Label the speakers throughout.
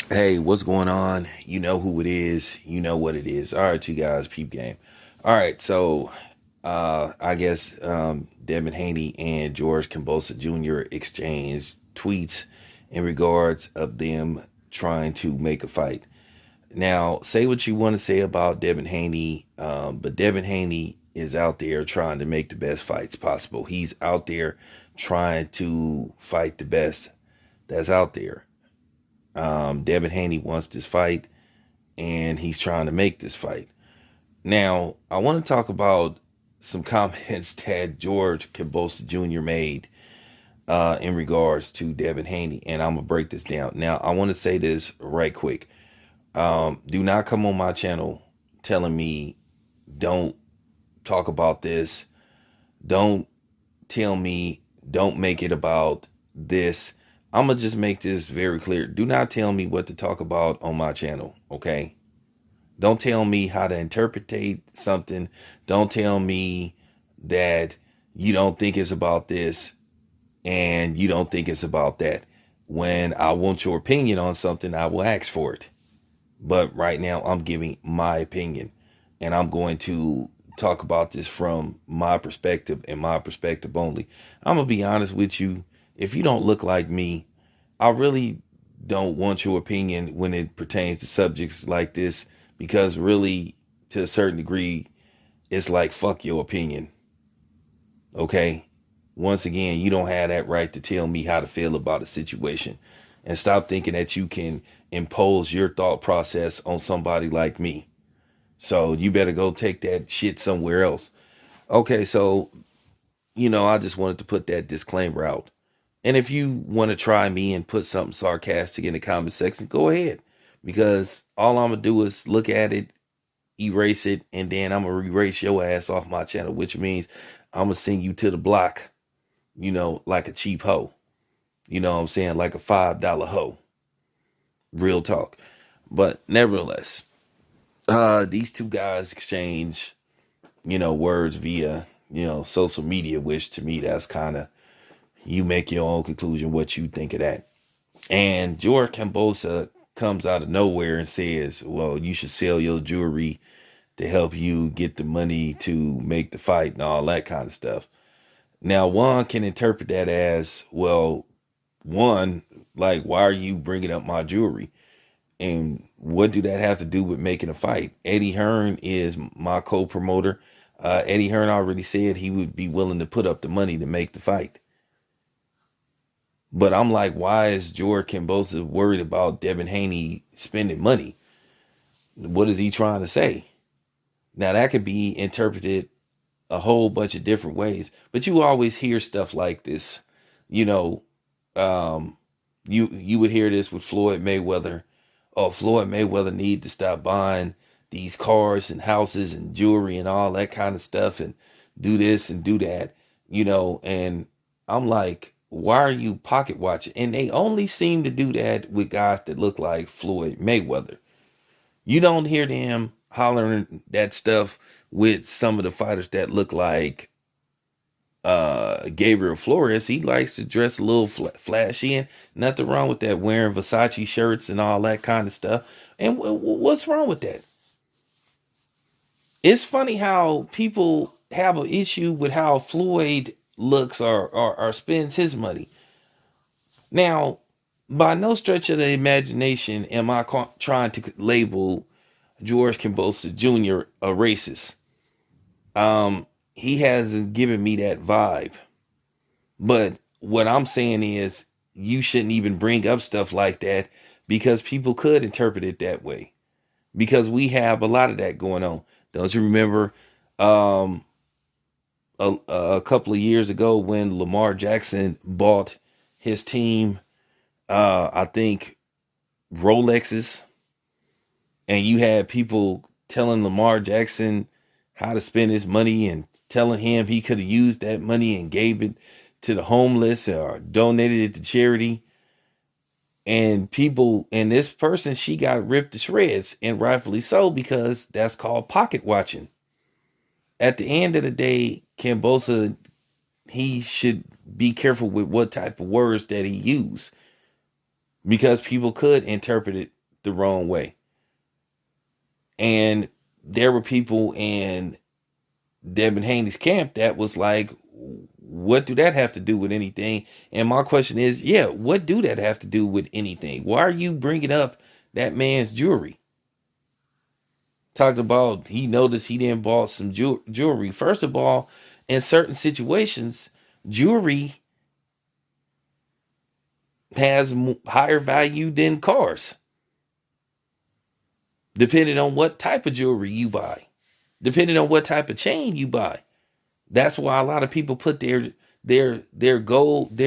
Speaker 1: Hey, what's going on? You know who it is. You know what it is. All right, you guys, peep game. All right, so I guess Devin Haney and George Kambosos Jr. exchanged tweets in regards of them trying to make a fight. Now, say what you want to say about Devin Haney, but Devin Haney is out there trying to make the best fights possible. He's out there trying to fight the best that's out there. Devin Haney wants this fight, and he's trying to make this fight. Now, I want to talk about some comments that George Kambosos Jr. made in regards to Devin Haney, and I'm gonna break this down. Now, I want to say this right quick. Do not come on my channel telling me don't talk about this. Don't tell me don't make it about this. I'm gonna just make this very clear. Do not tell me what to talk about on my channel, okay? Don't tell me how to interpretate something. Don't tell me that you don't think it's about this and you don't think it's about that. When I want your opinion on something, I will ask for it. But right now, I'm giving my opinion, and I'm going to talk about this from my perspective and my perspective only. I'm going to be honest with you. If you don't look like me, I really don't want your opinion when it pertains to subjects like this, because really, to a certain degree, it's like fuck your opinion. Okay? Once again, you don't have that right to tell me how to feel about a situation. And stop thinking that you can impose your thought process on somebody like me. So you better go take that shit somewhere else. Okay, so, I just wanted to put that disclaimer out. And if you want to try me and put something sarcastic in the comment section, go ahead. Because all I'm going to do is look at it, erase it, and then I'm going to erase your ass off my channel, which means I'm going to send you to the block, like a cheap hoe. You know what I'm saying? Like a $5 hoe. Real talk. But nevertheless, these two guys exchange, words via, social media, which to me, that's kind of, you make your own conclusion what you think of that. And George Kambosos comes out of nowhere and says, well, you should sell your jewelry to help you get the money to make the fight and all that kind of stuff. Now, one can interpret that as, well, one, like, why are you bringing up my jewelry? And what do that have to do with making a fight? Eddie Hearn is my co-promoter. Eddie Hearn already said he would be willing to put up the money to make the fight. But I'm like, why is George Kambosos worried about Devin Haney spending money? What is he trying to say? Now, that could be interpreted a whole bunch of different ways, but you always hear stuff like this. You know, um, you would hear this with Floyd Mayweather. Oh, Floyd Mayweather need to stop buying these cars and houses and jewelry and all that kind of stuff and do this and do that, and I'm like, why are you pocket watching? And they only seem to do that with guys that look like Floyd Mayweather. You don't hear them hollering that stuff with some of the fighters that look like Gabriel Flores. He likes to dress a little flashy, and nothing wrong with that, wearing Versace shirts and all that kind of stuff. And what's wrong with that? It's funny how people have an issue with how Floyd looks or spends his money. Now, by no stretch of the imagination am I trying to label George Kambosos Jr. a racist. He hasn't given me that vibe. But what I'm saying is, you shouldn't even bring up stuff like that, because people could interpret it that way. Because we have a lot of that going on. Don't you remember um, a couple of years ago when Lamar Jackson bought his team, I think, Rolexes, and you had people telling Lamar Jackson how to spend his money and telling him he could have used that money and gave it to the homeless or donated it to charity. And people, and this person, she got ripped to shreds, and rightfully so, because that's called pocket watching. At the end of the day, Kambosos, he should be careful with what type of words that he use, because people could interpret it the wrong way. And there were people in Devin Haney's camp that was like, what do that have to do with anything? And my question is, yeah, what do that have to do with anything? Why are you bringing up that man's jewelry? Talked about he noticed he didn't bought some jewelry. First of all, in certain situations, jewelry has higher value than cars, depending on what type of jewelry you buy, depending on what type of chain you buy. That's why a lot of people put their gold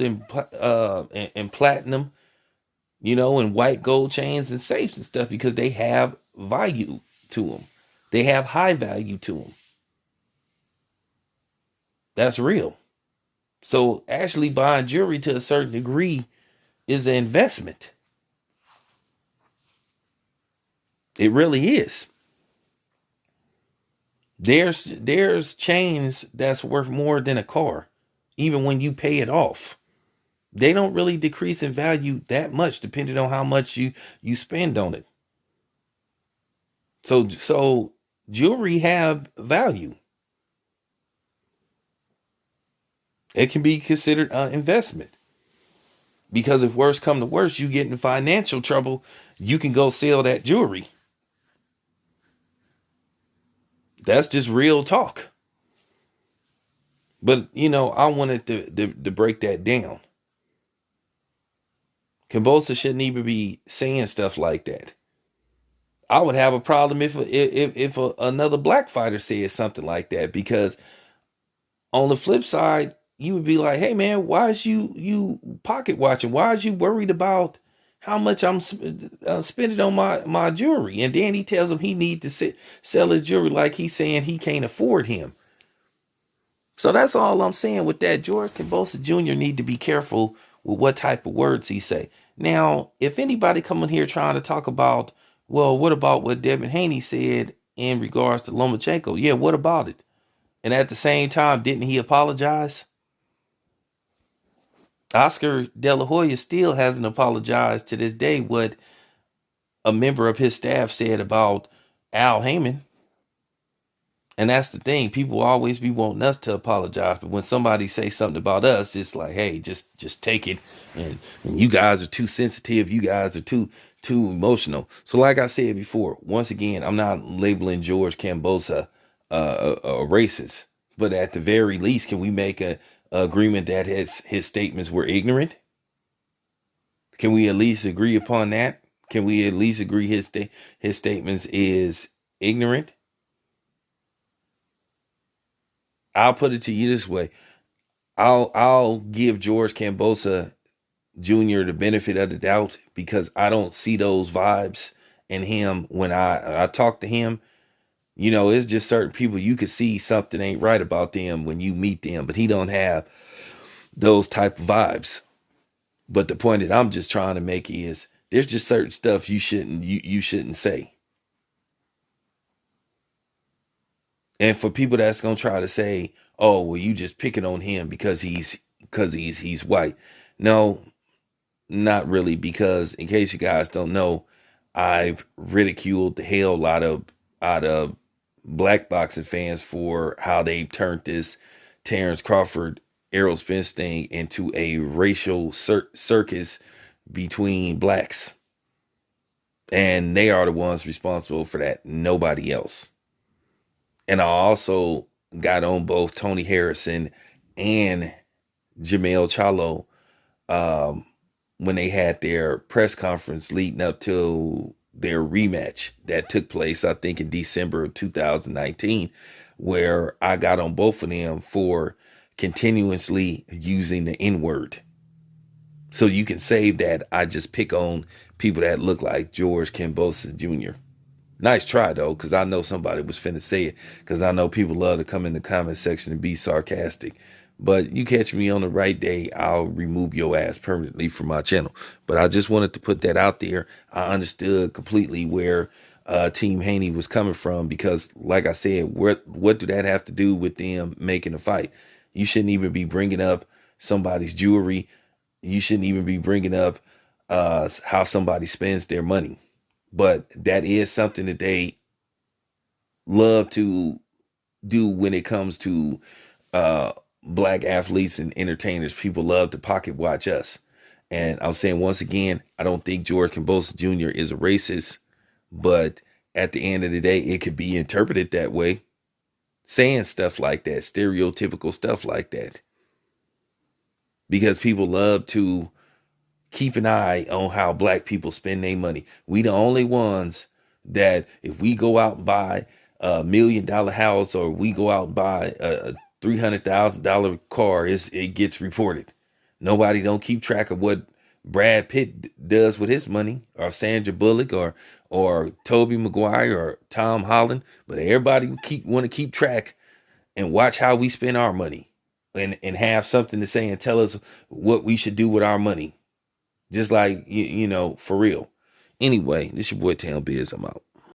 Speaker 1: and platinum, and white gold chains and safes and stuff, because they have value to them. They have high value to them. That's real. So actually buying jewelry to a certain degree is an investment. It really is. There's chains that's worth more than a car, even when you pay it off. They don't really decrease in value that much, depending on how much you spend on it. So jewelry have value. It can be considered an investment, because if worse come to worse, you get in financial trouble, you can go sell that jewelry. That's just real talk. But I wanted to break that down. Kambosos shouldn't even be saying stuff like that. I would have a problem if another black fighter said something like that, because on the flip side, you would be like, hey man, why is you pocket watching? Why is you worried about how much I'm spending on my jewelry? And then he tells him he need to sell his jewelry, like he's saying he can't afford him. So that's all I'm saying with that. George Kambosos Jr. need to be careful with what type of words he say. Now, if anybody come in here trying to talk about, well, what about what Devin Haney said in regards to Lomachenko? Yeah, what about it? And at the same time, didn't he apologize? Oscar De La Hoya still hasn't apologized to this day what a member of his staff said about Al Heyman. And that's the thing. People always be wanting us to apologize, but when somebody say something about us, it's like, hey, just take it. And you guys are too sensitive. You guys are too emotional. So like I said before, once again, I'm not labeling George Kambosos a racist, but at the very least, can we make a agreement that his statements were ignorant? Can we at least agree upon that? Can we at least agree his statements is ignorant? I'll put it to you this way. I'll give George Kambosos Jr. the benefit of the doubt, because I don't see those vibes in him when I talk to him. It's just certain people you could see something ain't right about them when you meet them, but he don't have those type of vibes. But the point that I'm just trying to make is there's just certain stuff you shouldn't say. And for people that's gonna try to say, "Oh, well, you just picking on him because he's white," no, not really. Because in case you guys don't know, I've ridiculed the hell out of black boxing fans for how they turned this Terrence Crawford Errol Spence thing into a racial circus between blacks, and they are the ones responsible for that. Nobody else. And I also got on both Tony Harrison and Jamel Charlo when they had their press conference leading up to their rematch that took place, I think, in December of 2019, where I got on both of them for continuously using the N-word. So you can say that I just pick on people that look like George Kambosos Jr. Nice try, though, because I know somebody was finna say it, because I know people love to come in the comment section and be sarcastic. But you catch me on the right day, I'll remove your ass permanently from my channel. But I just wanted to put that out there. I understood completely where Team Haney was coming from, because, like I said, what do that have to do with them making a fight? You shouldn't even be bringing up somebody's jewelry. You shouldn't even be bringing up how somebody spends their money. But that is something that they love to do when it comes to uh black athletes and entertainers. People love to pocket watch us. And I'm saying once again, I don't think George Kambosos Jr. is a racist, but at the end of the day, it could be interpreted that way. Saying stuff like that, stereotypical stuff like that. Because people love to keep an eye on how black people spend their money. We the only ones that if we go out and buy $1 million house, or we go out and buy a $300,000 car, it gets reported. Nobody don't keep track of what Brad Pitt does with his money, or Sandra Bullock, or Tobey Maguire, or Tom Holland. But everybody want to keep track and watch how we spend our money, and have something to say and tell us what we should do with our money. Just like, for real. Anyway, this your boy Town Biz. I'm out.